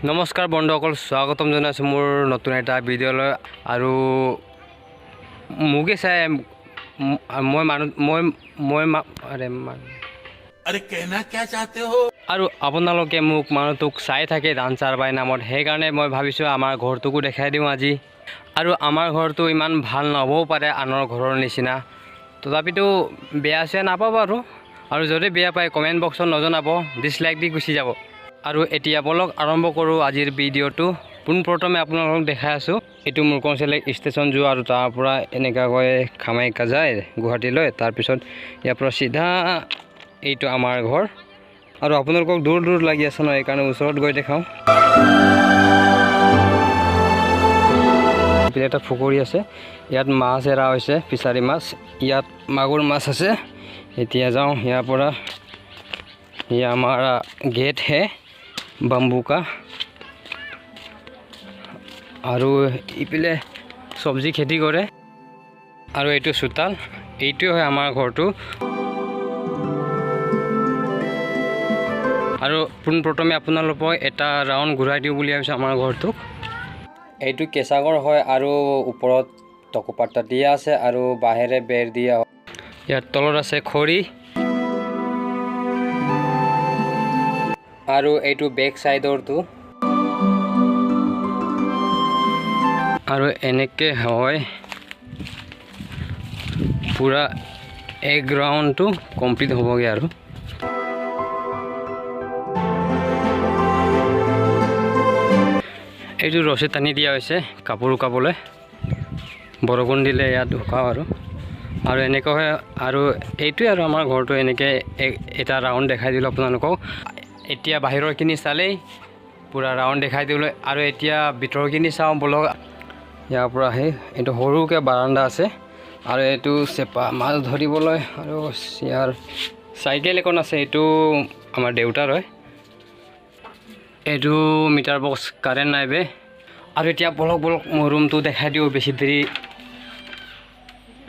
নমস্কাৰ বন্ধুসকল, স্বাগতম জনাইছোঁ মোৰ নতুন এটা ভিডিঅ'লৈ। আৰু মোকে চাই আৰু আপোনালোকে মোক মানুহটোক চাই থাকে ডান্সাৰ বাই নামত, সেইকাৰণে মই ভাবিছোঁ আমাৰ ঘৰটোকো দেখাই দিওঁ আজি। আৰু আমাৰ ঘৰটো ইমান ভাল নহ'বও পাৰে আনৰ ঘৰৰ নিচিনা, তথাপিতো বেয়া চেয়া নাপাব আৰু যদি বেয়া পায় কমেণ্ট বক্সত নজনাব, ডিছলাইক দি গুচি যাব। আৰু এতিয়া বলক আৰম্ভ কৰোঁ আজিৰ ভিডিঅ'টো। পোনপ্ৰথমে আপোনালোকক দেখাই আছোঁ, এইটো মুৰ্কংচেলেক ষ্টেচন যোৱা আৰু তাৰ পৰা এনেকুৱাকৈ কামাখ্যা যায় গুৱাহাটীলৈ। তাৰপিছত ইয়াৰ পৰা চিধা এইটো আমাৰ ঘৰ। আৰু আপোনালোকক দূৰ দূৰ লাগি আছে ন, সেইকাৰণে ওচৰত গৈ দেখাওঁ। এটা পুখুৰী আছে, ইয়াত মাছ এৰা হৈছে, ফিচাৰী মাছ। ইয়াত মাগুৰ মাছ আছে। এতিয়া যাওঁ ইয়াৰ পৰা। ये हमारा गेट है बम्बू का। আৰু ইপিলে চব্জি খেতি কৰে। আৰু এইটো চোতাল, এইটোৱে হয় আমাৰ ঘৰটো। আৰু পোনপ্ৰথমে আপোনালোকক এটা ৰাউণ্ড ঘূৰাই দিওঁ বুলি ভাবিছোঁ আমাৰ ঘৰটোক। এইটো কেঁচা ঘৰ হয় আৰু ওপৰত টকোপাট্টা দিয়া আছে আৰু বাহিৰে বেৰ দিয়া হয়। ইয়াৰ তলত আছে খৰি। আৰু এইটো বেক চাইডৰটো। আৰু এনেকৈ হয় পুৰা এক ৰাউণ্ডটো কমপ্লিট হ'বগৈ। আৰু এইটো ৰছী টানি দিয়া হৈছে কাপোৰ শুকাবলৈ, বৰষুণ দিলে ইয়াত শুকাওঁ আৰু এনেকৈ হয়। আৰু এইটোৱে আৰু আমাৰ ঘৰটো এনেকৈ এটা ৰাউণ্ড দেখাই দিলোঁ আপোনালোকক। এতিয়া বাহিৰৰখিনি চালেই পূৰা ৰাউণ্ড দেখাই দিবলৈ, আৰু এতিয়া ভিতৰৰখিনি চাওঁ বলক। ইয়াৰ পৰা আহি এইটো সৰুকৈ বাৰাণ্ডা আছে, আৰু এইটো চেপা মাছ ধৰিবলৈ। আৰু ইয়াৰ চাইকেল এখন আছে, এইটো আমাৰ দেউতাৰ হয়। এইটো মিটাৰ বক্স, কাৰেণ্ট নাই বে। আৰু এতিয়া বলক মোৰ ৰুমটো দেখাই দিওঁ, বেছি দেৰি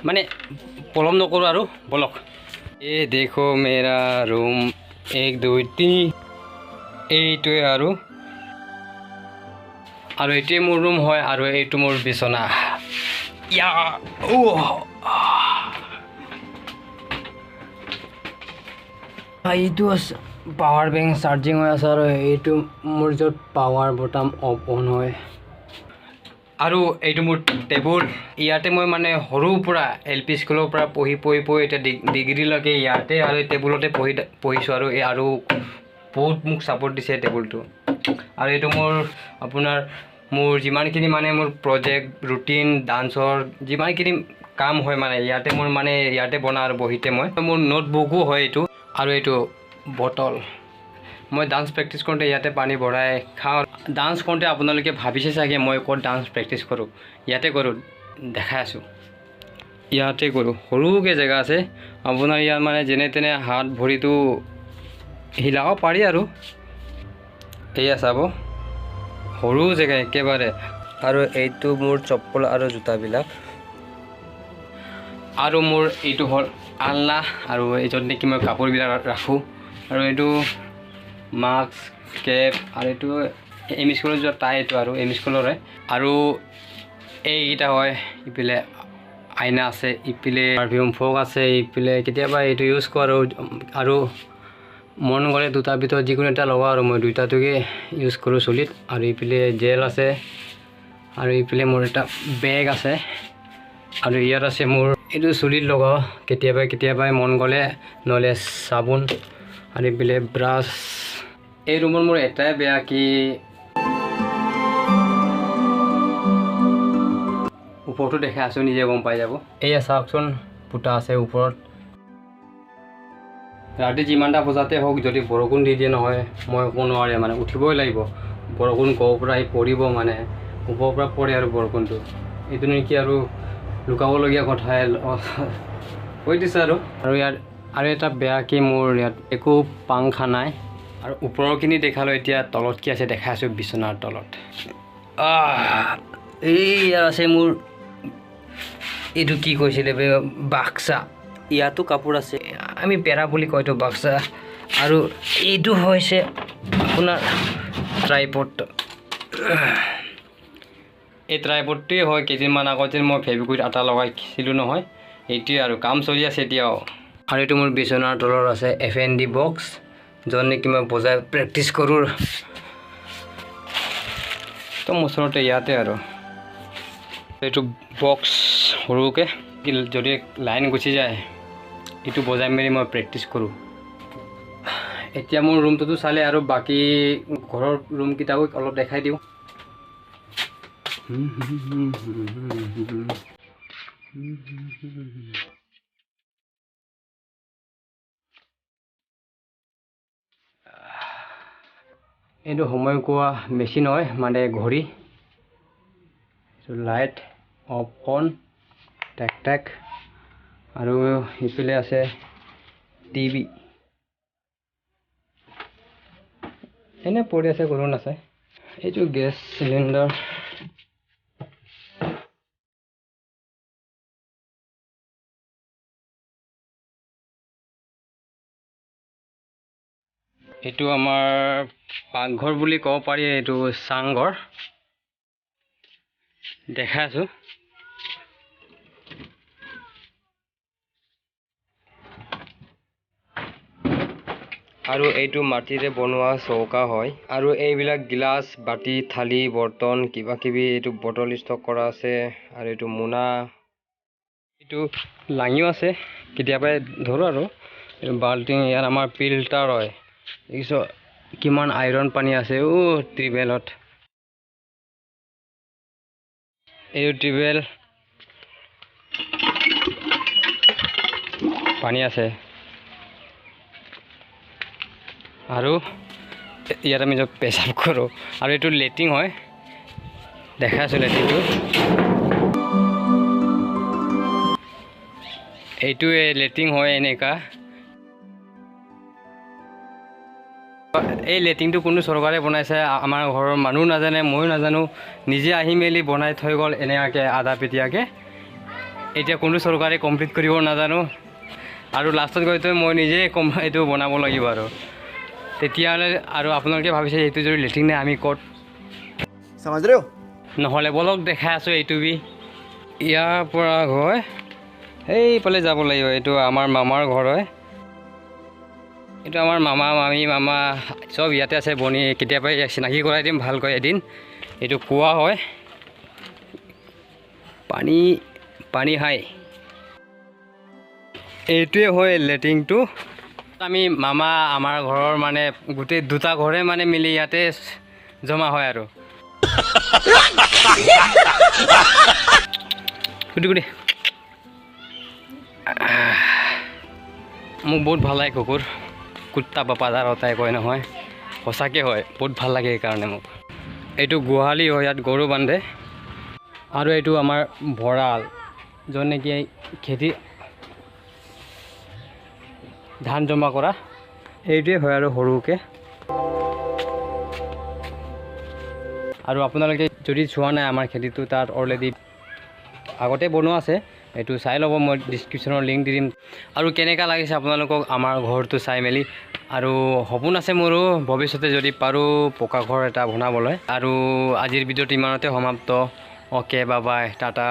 মানে পলম নকৰোঁ আৰু বলক। এই দেখো মেৰা ৰুম 1 2 3, এইটোৱে আৰু এইটোৱে মোৰ ৰুম হয়। আৰু এইটো মোৰ বিচনা। এইটো আছে পাৱাৰ বেংক, চাৰ্জিং হৈ আছে। আৰু এইটো মোৰ য'ত পাৱাৰ বটাম অন হয়। আৰু এইটো মোৰ টেবুল। ইয়াতে মই মানে সৰুৰ পৰা LP স্কুলৰ পৰা পঢ়ি এতিয়া ডিগ্ৰীলৈকে ইয়াতে আৰু এই টেবুলতে পঢ়িছোঁ। আৰু বহুত মোক ছাপোৰ্ট দিছে টেবুলটো। আৰু এইটো মোৰ যিমানখিনি মানে মোৰ প্ৰজেক্ট ৰুটিন ডান্সৰ যিমানখিনি কাম হয় মানে ইয়াতে বনাওঁ আৰু বহীতে মোৰ নোটবুকো হয় এইটো। আৰু এইটো বটল, মই ডান্স প্ৰেক্টিছ কৰোঁতে ইয়াতে পানী ভৰাই খাওঁ। ডান্স কৰোঁতে আপোনালোকে ভাবিছে চাগে মই ক'ত ডান্স প্ৰেক্টিছ কৰোঁ। ইয়াতে কৰোঁ, দেখাই আছোঁ। ইয়াতে কৰোঁ, সৰুকৈ জেগা আছে আপোনাৰ। ইয়াত মানে যেনে তেনে হাত ভৰিটো হিলাব পাৰি। আৰু এয়া চাব, সৰু জেগা একেবাৰে। আৰু এইটো মোৰ চপ্পল আৰু জোতাবিলাক। আৰু মোৰ এইটো হ'ল আলনা, আৰু এইটোত নেকি মই কাপোৰবিলাক ৰাখোঁ। আৰু এইটো মাস্ক, কেপ, আৰু এইটো এম স্কুলত যোৱা টাই, এইটো আৰু এম স্কুলৰে। আৰু এইকেইটা হয়, ইপিলে আইনা আছে, ইপিলে পাৰফিউম ফগ আছে, ইপিলে কেতিয়াবা এইটো ইউজ কৰোঁ। আৰু মন গ'লে দুটাৰ ভিতৰত যিকোনো এটা লগাওঁ, আৰু মই দুইটাটোকে ইউজ কৰোঁ চুলিত। আৰু ইপিলে জেল আছে, আৰু ইপিলে মোৰ এটা বেগ আছে। আৰু ইয়াত আছে মোৰ এইটো চুলিত লগাওঁ কেতিয়াবাই মন গ'লে, নহ'লে চাবোন। আৰু ইপিলে ব্ৰাছ। এই ৰুমত মোৰ এটাই বেয়া কি ওপৰতো দেখাই আছোঁ, নিজে গম পাই যাব। এয়া চাওকচোন, ফুটা আছে ওপৰত। ৰাতি যিমানটা বজাতে হওক, যদি বৰষুণ দি দিয়ে নহয়, মই ক'ব নোৱাৰে মানে উঠিবই লাগিব। বৰষুণ ক'ৰ পৰা আহি পৰিব, মানে ওপৰৰ পৰা পৰে আৰু বৰষুণটো। এইটো নেকি আৰু লুকাবলগীয়া কথাই কৈ দিছে। আৰু ইয়াত আৰু এটা বেয়া কি মোৰ ইয়াত একো পাংখা নাই। আৰু ওপৰৰখিনি দেখালোঁ, এতিয়া তলত কি আছে দেখাই আছোঁ। বিচনাৰ তলত ইয়াত আছে মোৰ এইটো কি কৈছিলে বাক্সা। ইয়াতো কাপোৰ আছে, আমি পেৰা বুলি কয়তো বাক্সা। আৰু এইটো হৈছে আপোনাৰ ট্ৰাইপড। এই ট্ৰাইপডটোৱে হয় কেইদিনমান আগত যে মই ফেব্ৰিকুইড আটা লগাইছিলোঁ নহয়, এইটোৱে আৰু কাম চলি আছে এতিয়াও। আৰু এইটো মোৰ বিচনাৰ তলত আছে FND বক্স, য'ত নেকি মই বজাই প্ৰেক্টিছ কৰোঁ। তো ওচৰতে ইয়াতে আৰু এইটো বক্স সৰুকৈ যদি লাইন গুচি যায় এইটো বজাই মেলি মই প্ৰেক্টিছ কৰোঁ। এতিয়া মোৰ ৰুমটোতো চালে আৰু বাকী ঘৰৰ ৰুমকেইটাও অলপ দেখাই দিওঁ। এইটো সময় কোৱা মেচিন হয়, মানে ঘড়ী। এইটো light off on take take. আৰু এইফালে আছে টিভি, এনে পৰি আছে, কোনো নাচায়। এইটো গেছ চিলিণ্ডাৰ। এইটো আমাৰ পাকঘৰ বুলি ক'ব পাৰি, এইটো চাংঘৰ দেখাই আছোঁ। আৰু এইটো মাটিৰে বনোৱা চৌকা হয়। আৰু এইবিলাক গিলাচ, বাতি, থালি, বৰ্তন কিবা কিবি এইটো বটল ষ্টক কৰা আছে। আৰু এইটো মোনা, এইটো লাঙিও আছে, কেতিয়াবা ধৰোঁ। আৰু এইটো বাল্টিং, ইয়াত আমাৰ ফিল্টাৰ হয়। দেখিছ কিমান আইৰণ পানী আছে টিউবৱেলত। এইটো টিউবৱেল পানী আছে। আৰু ইয়াত আমি য'ত পেচাব কৰোঁ। আৰু এইটো লেট্ৰিন হয়, দেখাই আছোঁ লেট্ৰিনটো। এইটোৱে লেট্ৰিন হয় এনেকা। এই লেট্ৰিনটো কোনো চৰকাৰে বনাইছে, আমাৰ ঘৰৰ মানুহ নাজানে, ময়ো নাজানো। নিজে আহি মেলি বনাই থৈ গ'ল এনেকুৱাকৈ আধা পেটীয়াকৈ। এতিয়া কোনো চৰকাৰে কমপ্লিট কৰিব নাজানো। আৰু লাষ্টত গৈতো মই নিজে এইটো বনাব লাগিব। আৰু তেতিয়াহ'লে আৰু আপোনালোকে ভাবিছে এইটো যদি লেট্ৰিন নাই আমি ক'ত নহ'লে বলক দেখাই আছোঁ। এইটো ইয়াৰ পৰা গৈ এইফালে যাব লাগিব। এইটো আমাৰ মামাৰ ঘৰ হয়। এইটো আমাৰ মামা, মামী, মামা চব ইয়াতে আছে। বনি কেতিয়াবা চিনাকি কৰাই দিম ভালকৈ এদিন। এইটো কুঁৱা হয়, পানী হাই। এইটোৱে হয় লেট্ৰিনটো। আমি মামা আমাৰ ঘৰৰ মানে গোটেই দুটা ঘৰে মানে মিলি ইয়াতে জমা হয়। আৰু মোক বহুত ভাল লাগে কুকুৰ, কুত্তা বা পাজাৰ হতাই কয় নহয়, সঁচাকৈ হয়, বহুত ভাল লাগে সেইকাৰণে মোক। এইটো গোহালি হয়, ইয়াত গৰু বান্ধে। আৰু এইটো আমাৰ ভঁৰাল, য'ত নেকি খেতি ধান জমা কৰা। এইটোৱে হয় আৰু সৰুকৈ। আৰু আপোনালোকে যদি চোৱা নাই আমাৰ খেতিটো, তাত অলৰেডি আগতে বনোৱা আছে, এইটো চাই ল'ব, মই ডিছক্ৰিপশ্যনৰ লিংক দি দিম। আৰু কেনেকুৱা লাগিছে আপোনালোকক আমাৰ ঘৰটো চাই মেলি। আৰু সপোন আছে মোৰো ভৱিষ্যতে যদি পাৰোঁ পকা ঘৰ এটা বনাবলৈ। আৰু আজিৰ ভিডিঅ'টো ইমানতে সমাপ্ত। Okay, bye bye, Tata.